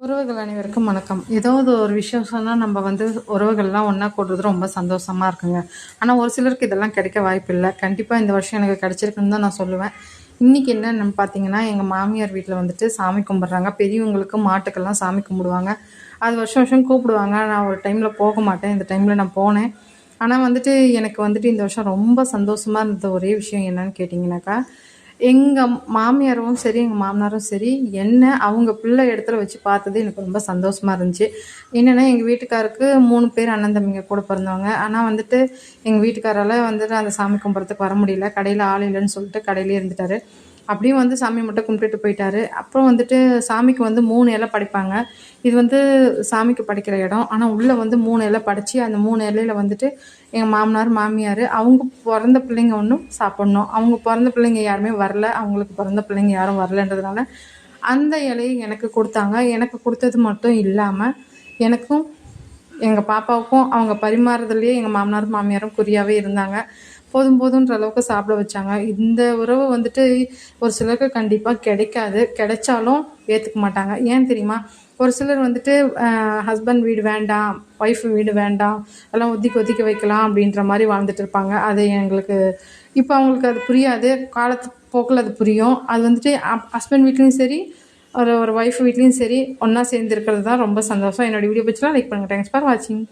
உறவுகள் அனைவருக்கும் வணக்கம். ஏதாவது ஒரு விஷயம் சொன்னால் நம்ம உறவுகள்லாம் ஒன்றா கூடுறது ரொம்ப சந்தோஷமாக இருக்குங்க. ஆனால் ஒரு சிலருக்கு இதெல்லாம் கிடைக்க வாய்ப்பில்லை. கண்டிப்பாக இந்த வருஷம் எனக்கு கிடைச்சிருக்குன்னு தான் நான் சொல்லுவேன். இன்றைக்கி என்னன்னு பார்த்தீங்கன்னா, எங்கள் மாமியார் வீட்டில் சாமி கும்பிட்றாங்க. பெரியவங்களுக்கு மாட்டுக்கெல்லாம் சாமி கும்பிடுவாங்க. அது வருஷம் வருஷம் கூப்பிடுவாங்க. நான் ஒரு டைமில் போக மாட்டேன். இந்த டைமில் நான் போனேன். ஆனால் எனக்கு இந்த வருஷம் ரொம்ப சந்தோஷமாக இருந்த ஒரே விஷயம் என்னன்னு கேட்டிங்கனாக்கா, எங்கள் மாமியாரும் சரி, எங்கள் மாமனாரும் சரி, அவங்க பிள்ளை இடத்துல வச்சு பார்த்தது எனக்கு ரொம்ப சந்தோஷமாக இருந்துச்சு. என்னென்னா, எங்கள் வீட்டுக்காருக்கு 3 பேர் அண்ணன் தம்பிங்க கூட பிறந்தவங்க. ஆனால் எங்கள் வீட்டுக்காரால் அந்த சாமி கும்பிட்றதுக்கு வர முடியல. கடையில் ஆள் இல்லைன்னு சொல்லிட்டு கடையிலே இருந்துட்டார். அப்படியும் சாமி மட்டும் கும்பிட்டுட்டு போயிட்டாரு. அப்புறம் சாமிக்கு 3 இலை படைப்பாங்க. இது சாமிக்கு படைக்கிற இடம். ஆனால் உள்ளே 3 இலை படைச்சி, அந்த 3 இலையில எங்கள் மாமனார், மாமியார் அவங்க பிறந்த பிள்ளைங்க ஒன்றும் சாப்பிட்ணும். அவங்க பிறந்த பிள்ளைங்க யாருமே வரல. அவங்களுக்கு பிறந்த பிள்ளைங்க யாரும் வரலன்றதுனால அந்த இலையை எனக்கு கொடுத்தாங்க. எனக்கு கொடுத்தது மட்டும் இல்லாமல் எனக்கும் எங்கள் பாப்பாவுக்கும் அவங்க பரிமாறுறதுலேயே எங்கள் மாமனார், மாமியாரும் குறியாகவே இருந்தாங்க. போதும் போதுன்ற அளவுக்கு சாப்பிட வச்சாங்க. இந்த உறவு ஒரு சிலருக்கு கண்டிப்பாக கிடைக்காது. கிடைச்சாலும் ஏற்றுக்க மாட்டாங்க. ஏன் தெரியுமா? ஒரு சிலர் ஹஸ்பண்ட் வீடு வேண்டாம், ஒய்ஃப் வீடு வேண்டாம், எல்லாம் ஒதுக்கி ஒதுக்கி வைக்கலாம் அப்படின்ற மாதிரி வாழ்ந்துட்டு இருப்பாங்க. அது எங்களுக்கு இப்போ அவங்களுக்கு அது புரியாது. காலத்து போக்கில் அது புரியும். அது ஹஸ்பண்ட் வீட்லேயும் சரி, ஒரு ஒய்ஃப் வீட்லேயும் சரி ஒன்றா சேர்ந்து இருக்கிறது தான் ரொம்ப சந்தோஷம். என்னோடய வீடியோ பிடிச்சலாம் லைக் பண்ணுங்கள். தேங்க்ஸ் ஃபார் வாட்சிங்.